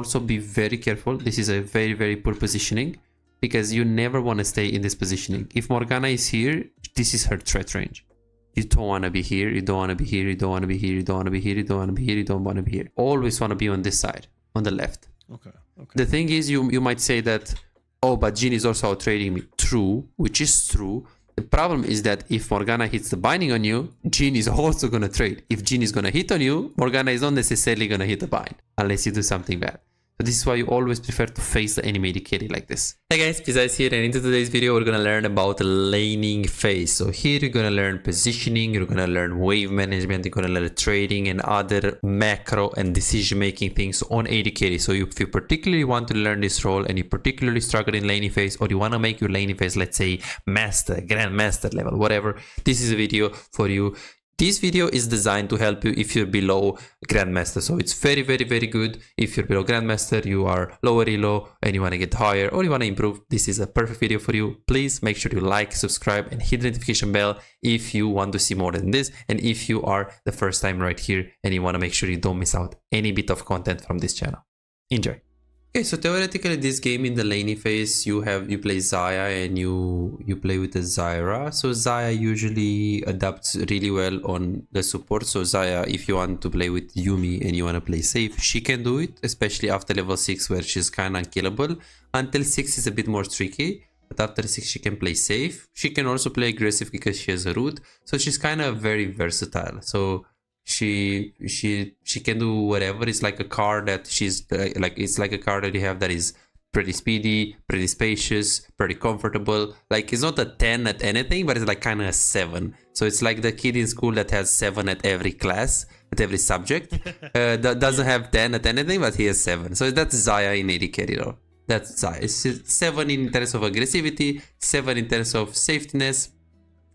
also be very careful. This is a very, very poor positioning because you never want to stay in this positioning. If Morgana is here, this is her threat range. You don't want to be here, you don't want to be here, you don't want to be here, you don't want to be here, you don't want to be here, you don't want to be here. Always want to be on this side, on the left. Okay. The thing is, you might say that, oh, but Jhin is also out-trading me. True, which is true. The problem is that if Morgana hits the binding on you, Jhin is also going to trade. If Jhin is going to hit on you, Morgana is not necessarily going to hit the bind, unless you do something bad. So this is why you always prefer to face the enemy AD carry like this. Hey guys, Xayah here, and in today's video we're going to learn about the laning phase. So here you're going to learn positioning, you're going to learn wave management, you're going to learn trading and other macro and decision making things on AD carry. So if you particularly want to learn this role and you particularly struggle in laning phase, or you want to make your laning phase, let's say master, grandmaster level, whatever, this is a video for you. This video is designed to help you if you're below Grandmaster. So it's very, very, very good. If you're below Grandmaster, you are lower elo and you want to get higher or you want to improve, this is a perfect video for you. Please make sure to like, subscribe and hit the notification bell if you want to see more than this. And if you are the first time right here and you want to make sure you don't miss out any bit of content from this channel. Enjoy. Okay, so theoretically this game in the laning phase, you play Xayah and you play with the Xayah. So Xayah usually adapts really well on the support. So Xayah, if you want to play with Yuumi and you want to play safe, she can do it, especially after level 6 where she's kind of unkillable. Until 6 is a bit more tricky, but after 6 she can play safe. She can also play aggressive because she has a root. So she's kind of very versatile. So she can do whatever. It's like a card that it's like a card that you have that is pretty speedy, pretty spacious, pretty comfortable. Like it's not a 10 at anything, but it's like kind of a 7. So it's like the kid in school that has 7 at every class, at every subject. That doesn't have 10 at anything, but he has 7. So that's Xayah in AD carry role. That's Xayah. It's 7 in terms of aggressivity, 7 in terms of safetyness,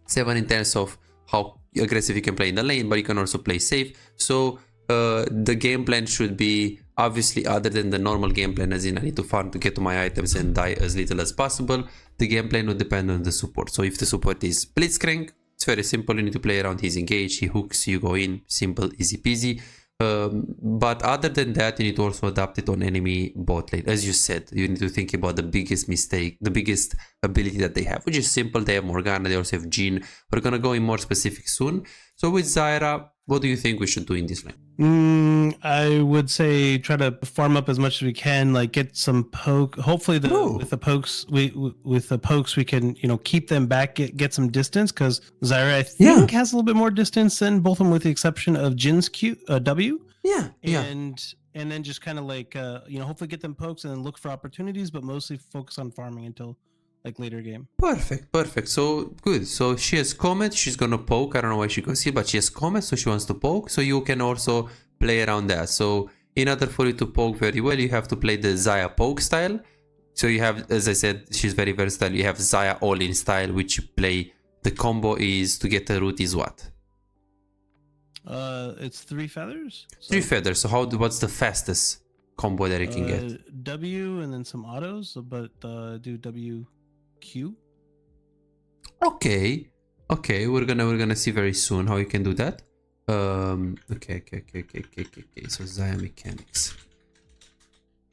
7 in terms of how aggressive you can play in the lane, but you can also play safe. So the game plan should be, obviously, other than the normal game plan, as in I need to farm to get to my items and die as little as possible, the game plan would depend on the support. So if the support is blitzcrank, it's very simple. You need to play around his engage, he hooks, you go in, simple, easy peasy. But other than that, you need to also adapt it on enemy bot lane. As you said, you need to think about the biggest mistake, the biggest ability that they have, which is simple. They have Morgana, they also have Jhin. We're gonna go in more specific soon. So with Xayah, what do you think we should do in this lane? I would say try to farm up as much as we can, like get some poke. Hopefully with the pokes we can, you know, keep them back, get some distance, because Xayah I think has a little bit more distance than both of them, with the exception of Jin's W. And then just kind of like you know, hopefully get them pokes and then look for opportunities, but mostly focus on farming until like later game. Perfect. So good. So she has Comet, she's gonna poke. I don't know why she goes here, but she has Comet, so she wants to poke. So you can also play around that. So in order for you to poke very well, you have to play the Xayah poke style. So you have, as I said, she's very versatile. You have Xayah all-in style, which you play. The combo is to get a root is what? It's 3 feathers. So 3 feathers. So what's the fastest combo that you can get? W and then some autos, but do WQ. Okay, we're gonna see very soon how you can do that. Okay. So Xayah mechanics.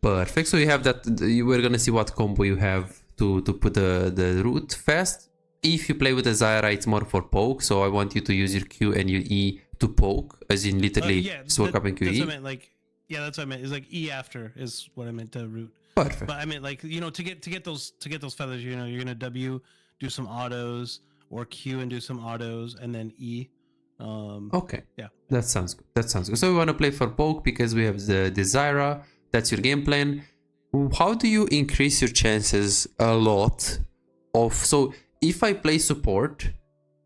Perfect. So you have that. We're gonna see what combo you have to put the root fast. If you play with the Xayah, it's more for poke. So I want you to use your Q and your E to poke, as in literally swap up and QE. That's what I meant. Like, yeah, that's what I meant. It's like E after is what I meant to root. Perfect. But I mean, like, you know, to get those feathers, you know, you're gonna W, do some autos, or Q and do some autos, and then E. Okay. Yeah. That sounds good. So we want to play for poke because we have the Xayah. That's your game plan. How do you increase your chances a lot of? So if I play support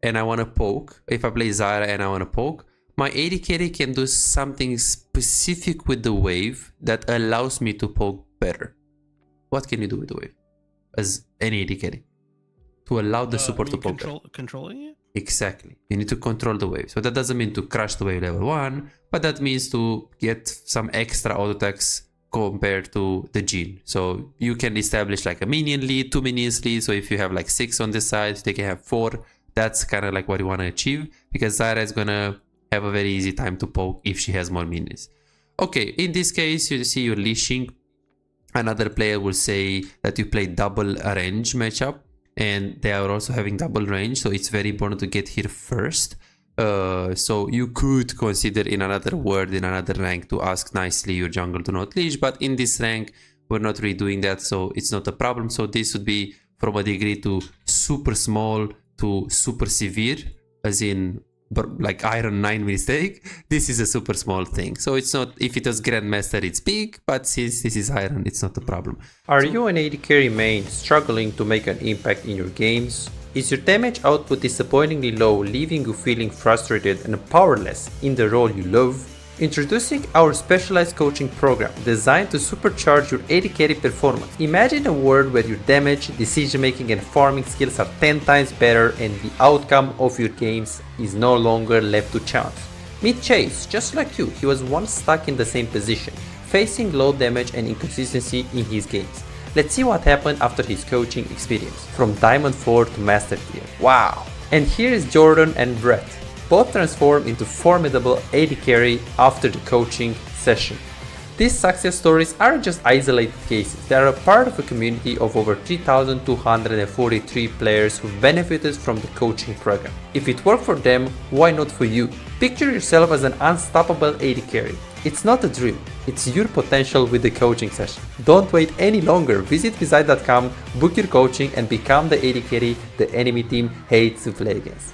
and I want to poke, if I play Xayah and I want to poke, my AD carry can do something specific with the wave that allows me to poke better. What can you do with the wave as any AD carry to allow the support to poke? Controlling it? Exactly. You need to control the wave. So that doesn't mean to crush the wave level 1, but that means to get some extra auto attacks compared to the Jhin. So you can establish like a minion lead, 2 minions lead. So if you have like 6 on this side, they can have 4. That's kind of like what you want to achieve, because Xayah is gonna have a very easy time to poke if she has more minions. Okay, in this case, you see your leashing Another player will say that you play double range matchup, and they are also having double range, so it's very important to get here first. So you could consider in another word, in another rank, to ask nicely your jungle to not leash, but in this rank we're not really doing that, so it's not a problem. So this would be from a degree to super small to super severe, as in like Iron 9 mistake. This is a super small thing, so it's not, if it was Grandmaster it's big, but since this is Iron, it's not a problem. Are you an AD carry main struggling to make an impact in your games? Is your damage output disappointingly low, leaving you feeling frustrated and powerless in the role you love? Introducing our specialized coaching program designed to supercharge your AD carry performance. Imagine a world where your damage, decision making and farming skills are 10 times better and the outcome of your games is no longer left to chance. Meet Chase, just like you, he was once stuck in the same position, facing low damage and inconsistency in his games. Let's see what happened after his coaching experience, from Diamond 4 to Master Tier. Wow! And here is Jordan and Brett, both transformed into formidable AD carry after the coaching session. These success stories aren't just isolated cases, they are a part of a community of over 3,243 players who benefited from the coaching program. If it worked for them, why not for you? Picture yourself as an unstoppable AD carry. It's not a dream, it's your potential with the coaching session. Don't wait any longer, visit Xayah.com, book your coaching and become the AD carry the enemy team hates to play against.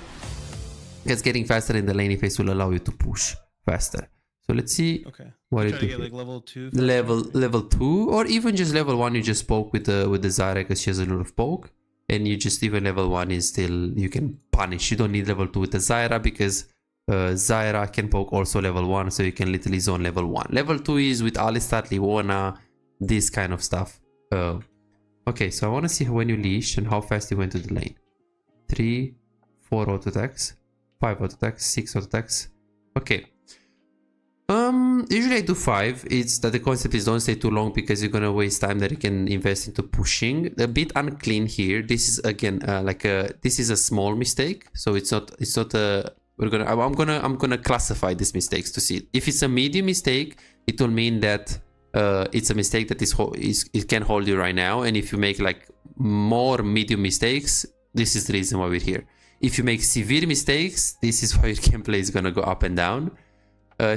Because getting faster in the laning phase will allow you to push faster. So let's see what it get like level 2. Level 2, or even just level 1. You just poke with the Xayah because she has a lot of poke, and you just even level 1 is still, you can punish. You don't need level 2 with the Xayah because Xayah can poke also level 1, so you can literally zone level 1. Level 2 is with Alistar, Leona, this kind of stuff. Okay, so I want to see when you leash and how fast you went to the lane. 3, 4 auto attacks. 5 auto attacks, 6 auto attacks. Okay. Usually I do 5. It's that the concept is don't stay too long because you're gonna waste time that you can invest into pushing. A bit unclean here. This is again this is a small mistake. So it's not a I'm gonna classify these mistakes to see it. If it's a medium mistake, it will mean that it's a mistake that it can hold you right now. And if you make like more medium mistakes, this is the reason why we're here. If you make severe mistakes, this is why your gameplay is gonna go up and down.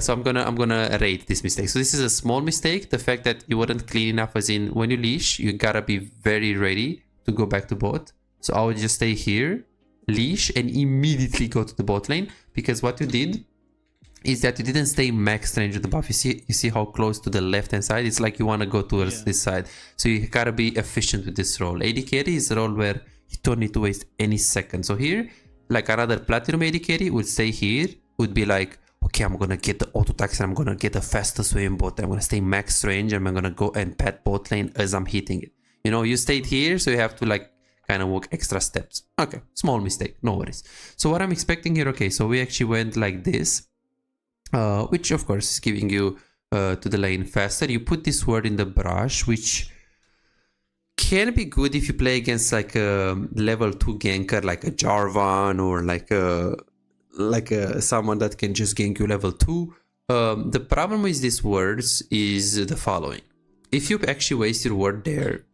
So I'm gonna rate this mistake. So this is a small mistake. The fact that you weren't clean enough, as in when you leash, you gotta be very ready to go back to bot. So I would just stay here, leash, and immediately go to the bot lane, because what you did is that you didn't stay max range of the buff. You see how close to the left hand side? It's like you wanna go towards this side. So you gotta be efficient with this role. AD carry is a role where you don't need to waste any second. So here, like another platinum AD carry would stay here, would be like, okay, I'm gonna get the auto attacks and I'm gonna get the fastest way in bot. I'm gonna stay max range and I'm gonna go and pet bot lane as I'm hitting it. You know, you stayed here, so you have to like kind of walk extra steps. Okay, small mistake, no worries. So what I'm expecting here, okay, so we actually went like this, which of course is giving you to the lane faster. You put this word in the brush, which can be good if you play against like a level 2 ganker, like a Jarvan, or like someone that can just gank you level 2. The problem with these words is the following. If you actually waste your word there,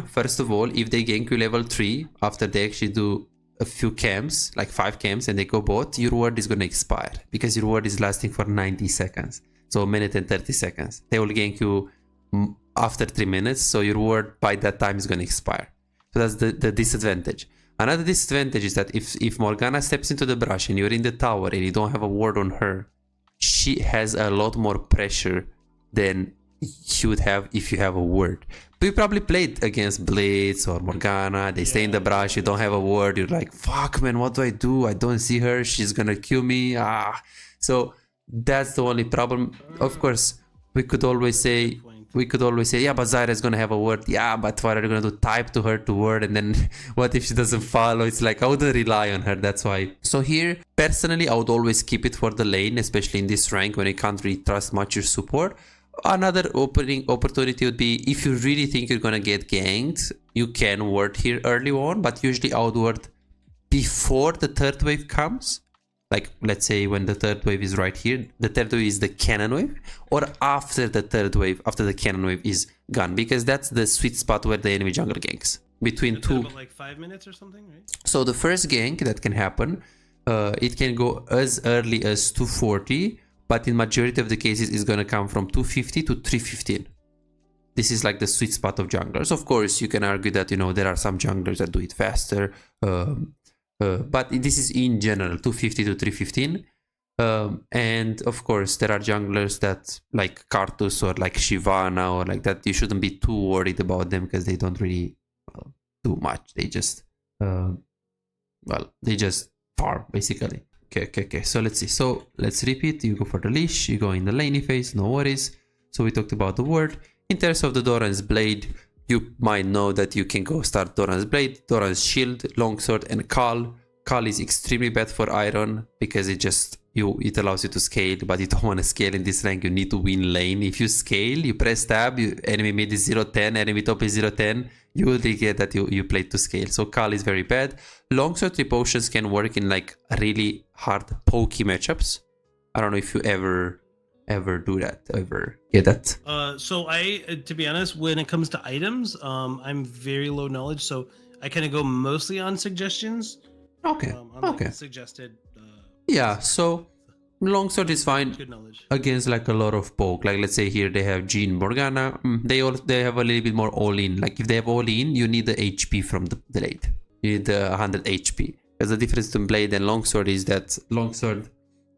first of all, if they gank you level 3 after they actually do a few camps, like 5 camps, and they go bot, your word is going to expire because your word is lasting for 90 seconds. So a minute and 30 seconds. They will gank you after 3 minutes, so your word by that time is going to expire. So that's the disadvantage. Another disadvantage is that if Morgana steps into the brush and you're in the tower and you don't have a ward on her, she has a lot more pressure than you would have if you have a ward. But you probably played against Blitz or Morgana, they stay in the brush, you don't have a ward, you're like, fuck man, what do? I don't see her, she's gonna kill me. So that's the only problem. Of course, we could always say, yeah, but Xayah is gonna have a word. Yeah, but what are you gonna do? Type to her to word, and then what if she doesn't follow? It's like, I wouldn't rely on her, that's why. So here, personally, I would always keep it for the lane, especially in this rank when you can't really trust much your support. Another opening opportunity would be, if you really think you're gonna get ganked, you can ward here early on, but usually I would ward before the third wave comes. like let's say when the third wave is right here, the third wave is the cannon wave, or after the third wave, after the cannon wave is gone, because that's the sweet spot where the enemy jungle ganks. Between It's two, about like 5 minutes or something, right? so the first gank that can happen, it can go as early as 240, but in majority of the cases it's gonna come from 250 to 315. This is like the sweet spot of junglers. Of course, you can argue that, you know, there are some junglers that do it faster, but this is in general 250 to 315. And of course, there are junglers that like Karthus or like Shyvana or like that. You shouldn't be too worried about them because they don't really do much. They just, they just farm basically. Okay. So let's see. So let's repeat. You go for the leash. You go in the laney phase. No worries. So we talked about the word. In terms of the Doran's Blade, you might know that you can go start Doran's Blade, Doran's Shield, Longsword, and Call. Call is extremely bad for Iron because it allows you to scale, but you don't want to scale in this rank. You need to win lane. If you scale, you press tab, enemy mid is 0-10, enemy top is 0-10, you will get that you played to scale. So Call is very bad. Longsword 3 potions can work in like really hard pokey matchups. I don't know if you ever do that, ever get that. So to be honest, when it comes to items, I'm very low knowledge, so I kind of go mostly on suggestions. Okay. On suggested. Yeah. So Longsword is fine. Good knowledge Against like a lot of poke. Like let's say here they have Jean, Morgana. They have a little bit more all in. Like if they have all in, you need the HP from the blade. You need the 100 HP. Because the difference between blade and longsword is that longsword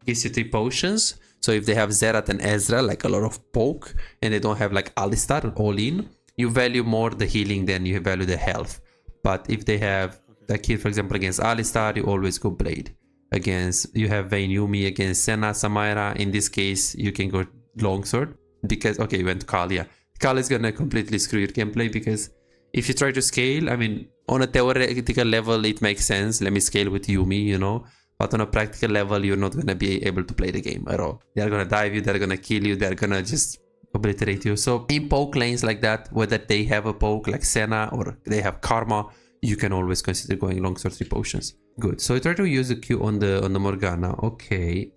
gives you 3 potions. So if they have Xerath and Ezra, like a lot of poke, and they don't have like Alistar all in, you value more the healing than you value the health. But if they have, like here for example against Alistar, you always go blade. You have Vayne Yuumi against Senna, Samira. In this case, you can go longsword because, okay, you went Kal, yeah. Kal is gonna completely screw your gameplay because if you try to scale, I mean, on a theoretical level, it makes sense. Let me scale with Yuumi, you know. But on a practical level, you're not going to be able to play the game at all. They're going to dive you, they're going to kill you, they're going to just obliterate you. So in poke lanes like that, whether they have a poke like Senna or they have Karma, you can always consider going longsword 3 potions. Good. So I try to use the Q on the Morgana. Okay.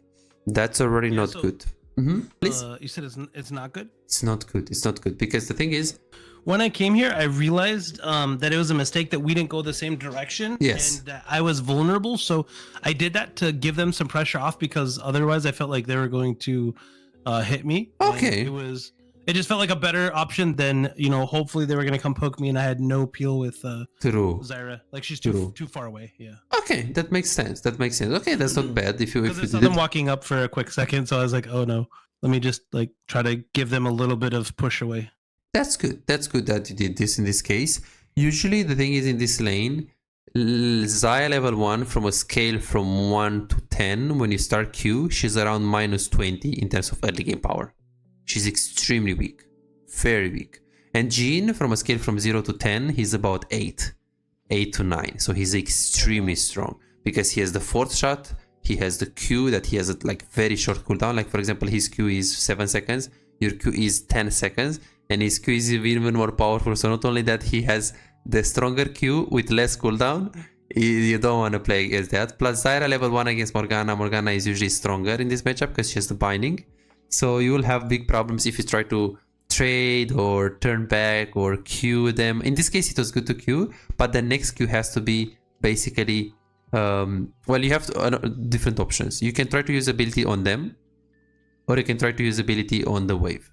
That's already not good. Please. You said it's not good? It's not good. It's not good because the thing is, when I came here, I realized that it was a mistake that we didn't go the same direction. Yes. And that I was vulnerable. So I did that to give them some pressure off because otherwise I felt like they were going to hit me. Okay. And it just felt like a better option than, you know, hopefully they were going to come poke me and I had no peel with True. Xayah. Like she's too far away. Yeah. Okay. That makes sense. Okay. That's not bad. If you saw them walking up for a quick second. So I was like, oh no, let me just like try to give them a little bit of push away. That's good. That's good that you did this in this case. Usually the thing is in this lane, Xayah level 1 from a scale from 1 to 10, when you start Q, she's around -20 in terms of early game power. She's extremely weak. Very weak. And Jean from a scale from 0 to 10, he's about 8 to 9. So he's extremely strong because he has the 4th shot, he has the Q that he has a like very short cooldown. Like for example, his Q is 7 seconds, your Q is 10 seconds. And his Q is even more powerful. So not only that, he has the stronger Q with less cooldown. You don't want to play against that. Plus Xayah level 1 against Morgana. Morgana is usually stronger in this matchup because she has the binding. So you will have big problems if you try to trade or turn back or Q them. In this case, it was good to Q. But the next Q has to be basically... well, you have different options. You can try to use ability on them. Or you can try to use ability on the wave.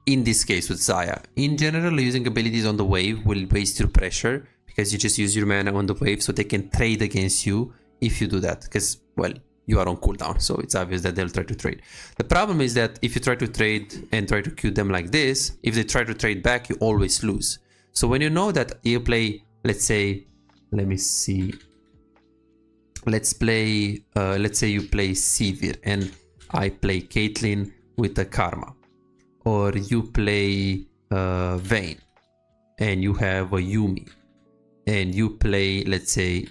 In this case with Xayah, in general, using abilities on the wave will waste your pressure because you just use your mana on the wave so they can trade against you if you do that because, well, you are on cooldown, so it's obvious that they'll try to trade. The problem is that if you try to trade and try to Q them like this, if they try to trade back, you always lose. So when you know that you play, let's say, let me see, let's say you play Sivir and I play Caitlyn with the Karma. Or you play Vayne and you have a Yuumi and you play, let's say,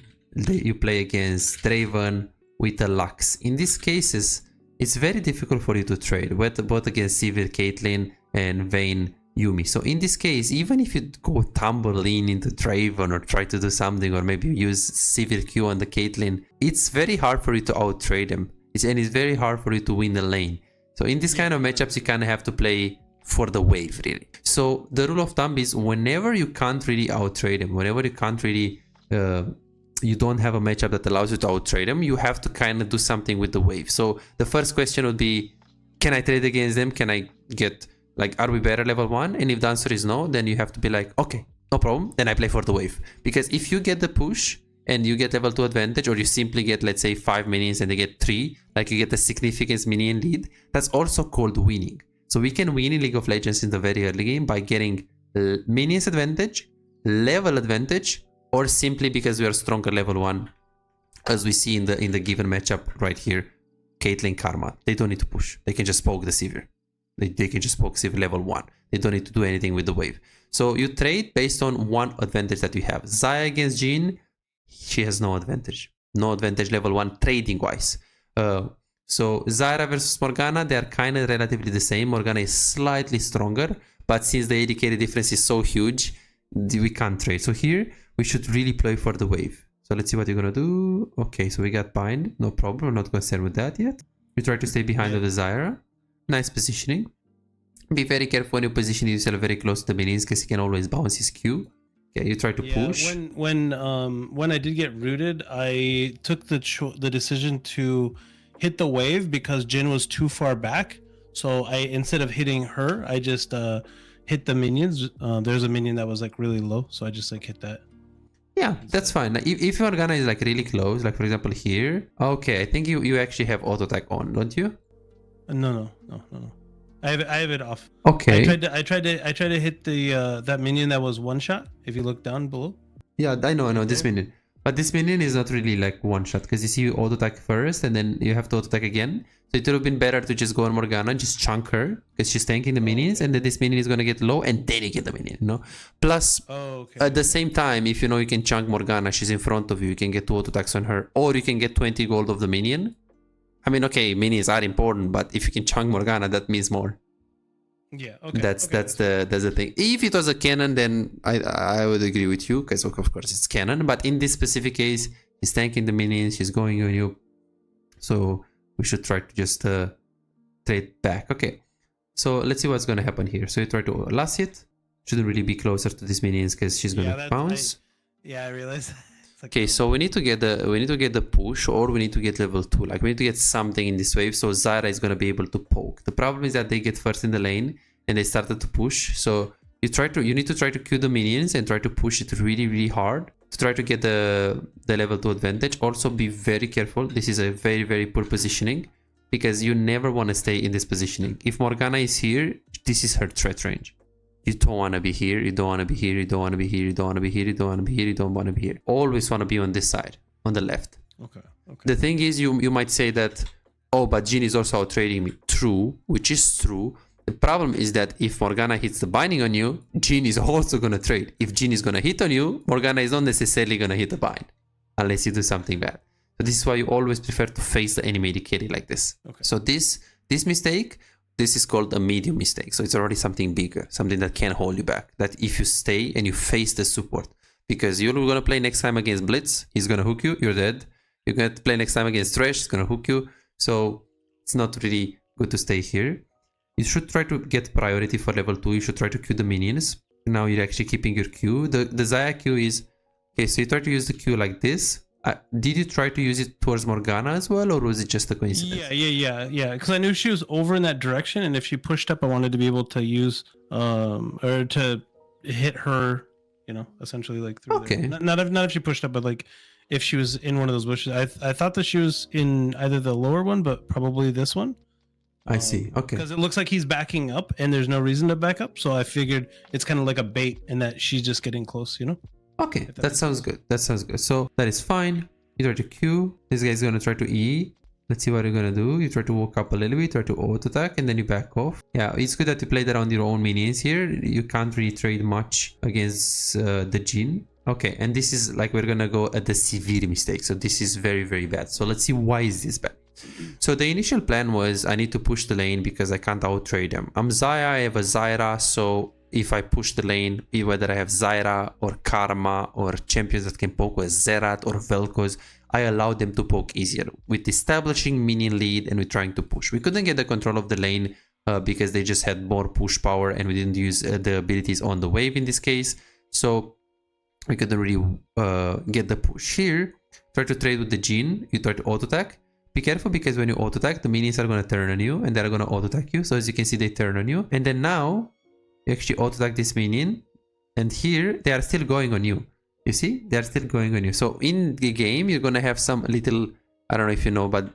you play against Draven with a Lux. In these cases, it's very difficult for you to trade, both against Sivir, Caitlyn, and Vayne Yuumi. So in this case, even if you go tumble in into Draven or try to do something, or maybe use Civil Q on the Caitlyn, it's very hard for you to out-trade them. And it's very hard for you to win the lane. So in this kind of matchups, you kind of have to play for the wave, really. So the rule of thumb is whenever you can't really out-trade them, whenever you can't really, you don't have a matchup that allows you to out-trade them, you have to kind of do something with the wave. So the first question would be, can I trade against them? Can I get, like, are we better level 1? And if the answer is no, then you have to be like, okay, no problem, then I play for the wave. Because if you get the push and you get level 2 advantage, or you simply get, let's say, 5 minions and they get 3, like you get a significant minion lead, that's also called winning. So we can win in League of Legends in the very early game by getting minions advantage, level advantage, or simply because we are stronger level 1, as we see in the given matchup right here. Caitlyn, Karma, they don't need to push. They can just poke the Sivir. They can just poke Sivir level 1. They don't need to do anything with the wave. So you trade based on one advantage that you have. Xayah against Jhin, she has no advantage. No advantage level 1 trading wise. So Xayah versus Morgana, they are kind of relatively the same. Morgana is slightly stronger, but since the AD carry difference is so huge, we can't trade. So here, we should really play for the wave. So let's see what you're gonna do. Okay, so we got bind, no problem. I'm not concerned with that yet. You try to stay behind the Xayah. Nice positioning. Be very careful when you position yourself very close to the minions, because he can always bounce his Q. Okay, you try to push. When I did get rooted, I took the decision to hit the wave because Jhin was too far back. So instead of hitting her, I just hit the minions. There's a minion that was like really low, so I just like hit that. Yeah, that's fine. If Morgana is like really close, like for example here. Okay, I think you actually have auto attack on, don't you? No. I have it off. Okay. I tried to hit the that minion that was one shot. If you look down below. Yeah, I know this minion. But this minion is not really like one shot, because you see you auto attack first and then you have to auto attack again. So it would have been better to just go on Morgana, just chunk her, because she's tanking the minions, and then this minion is gonna get low, and then you get the minion, you know. Plus, at the same time, if you know you can chunk Morgana, she's in front of you, you can get 2 auto attacks on her, or you can get 20 gold of the minion. I mean, okay, minions are important, but if you can chunk Morgana, that means more. Yeah, okay. That's the thing. If it was a cannon, then I would agree with you, because of course it's cannon. But in this specific case, he's tanking the minions, he's going on you, so we should try to just trade back. Okay, so let's see what's gonna happen here. So you try to last hit. Shouldn't really be closer to these minions because she's gonna bounce. I realized. Okay, so we need to get the push, or we need to get level 2. Like we need to get something in this wave, so Xayah is gonna be able to poke. The problem is that they get first in the lane and they started to push. So you need to try to Q the minions and try to push it really hard to try to get the level 2 advantage. Also be very careful. This is a very poor positioning, because you never want to stay in this positioning. If Morgana is here, this is her threat range. You don't want to be here, you don't want to be here, you don't want to be here, you don't want to be here, you don't want to be here, you don't want to be here. Always want to be on this side, on the left. Okay. The thing is, you might say that, oh, but Jhin is also out trading me. True, which is true. The problem is that if Morgana hits the binding on you, Jhin is also going to trade. If Jhin is going to hit on you, Morgana is not necessarily going to hit the bind, unless you do something bad. So this is why you always prefer to face the enemy AD carry like this. Okay. So this mistake, this is called a medium mistake. So it's already something bigger, something that can hold you back. That if you stay and you face the support, because you're going to play next time against Blitz, he's going to hook you, you're dead. You're going to play next time against Thresh, he's going to hook you. So it's not really good to stay here. You should try to get priority for level 2. You should try to Q the minions. Now you're actually keeping your Q. The Xayah Q is... Okay, so you try to use the Q like this. Did you try to use it towards Morgana as well, or was it just a coincidence? Yeah. Because I knew she was over in that direction, and if she pushed up, I wanted to be able to use or to hit her, you know, essentially like through there. Not if she pushed up, but like if she was in one of those bushes. I thought that she was in either the lower one, but probably this one. I see. Okay. Because it looks like he's backing up, and there's no reason to back up, so I figured it's kind of like a bait, and that she's just getting close, you know. Okay, that sounds good. That sounds good. So that is fine. You try to Q. This guy's gonna try to E. Let's see what you're gonna do. You try to walk up a little bit, try to auto attack, and then you back off. Yeah, it's good that you played around your own minions here. You can't really trade much against the Jhin. Okay, and this is like we're gonna go at the severe mistake. So this is very bad. So let's see why is this bad. So the initial plan was I need to push the lane because I can't out trade them. I'm Xayah, I have a Xayah, so if I push the lane, whether I have Xayah or Karma or champions that can poke with Xerath or Vel'Koz, I allow them to poke easier with establishing minion lead and with trying to push. We couldn't get the control of the lane because they just had more push power and we didn't use the abilities on the wave in this case. So we couldn't really get the push here. Try to trade with the Jhin, you try to auto attack. Be careful because when you auto attack, the minions are going to turn on you and they're going to auto attack you. So as you can see, they turn on you. And then now you actually auto attack this minion. And here they are still going on you. You see, they're still going on you. So in the game, you're going to have some little, I don't know if you know, but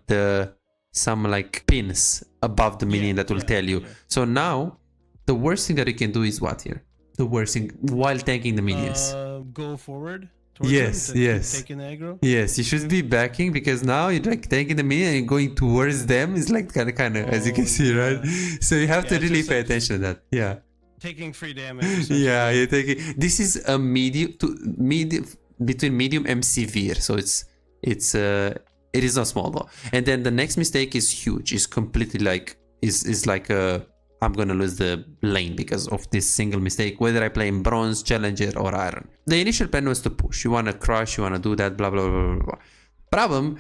some like pins above the minion that will tell you. So now the worst thing that you can do is what here? The worst thing while tanking the minions. Go forward. Yes, yes. Taking the aggro. Yes, you should be backing because now you're like taking the minion and going towards them. It's like kind of as you can see, right? So you have to really pay attention to that. Yeah. Taking free damage. Yeah, you're taking. This is a medium between medium and severe. So it is not small though. And then the next mistake is huge. It's completely like is like a. I'm gonna lose the lane because of this single mistake, whether I play in bronze, challenger or iron. The initial plan was to push. You wanna crush, you wanna do that, blah blah blah blah blah. Problem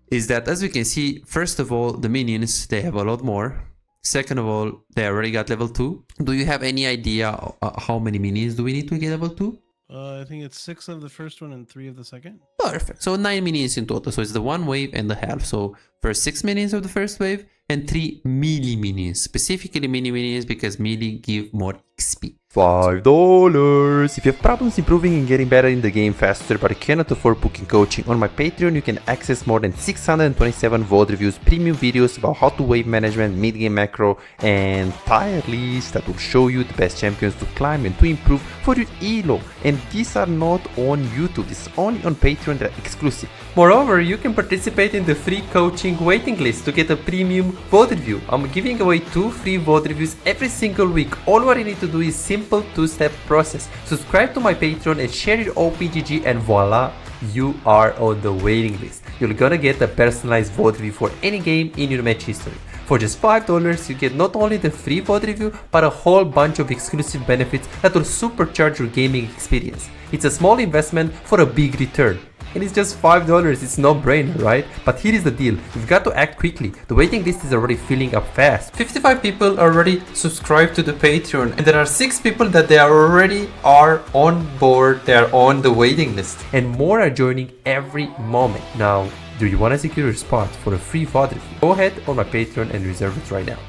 is that as we can see, first of all, the minions, they have a lot more. Second of all, they already got level 2. Do you have any idea how many minions do we need to get level 2? I think it's 6 of the first one and 3 of the second. Perfect. So 9 minions in total. So it's the 1 wave and the half. So first 6 minions of the first wave and 3 melee minions. Specifically melee minions because melee give more XP. $5. If you have problems improving and getting better in the game faster but cannot afford booking coaching, on my Patreon you can access more than 627 VOD reviews, premium videos about how to wave management, mid-game macro, and tier lists that will show you the best champions to climb and to improve for your elo. And these are not on YouTube, this is only on Patreon, they're exclusive. Moreover, you can participate in the free coaching waiting list to get a premium VOD review. I'm giving away 2 free VOD reviews every single week. All what you need to do is simple 2-step process. Subscribe to my Patreon and share your OPGG and voila, you are on the waiting list. You're gonna get a personalized VOD review for any game in your match history. For just $5, you get not only the free VOD review, but a whole bunch of exclusive benefits that will supercharge your gaming experience. It's a small investment for a big return. And it's just $5, it's no brainer, right? But here is the deal, you've got to act quickly. The waiting list is already filling up fast. 55 people already subscribed to the Patreon and there are 6 people that they already are on board, they are on the waiting list. And more are joining every moment. Now, do you want to secure your spot for a free VOD review? Go ahead on my Patreon and reserve it right now.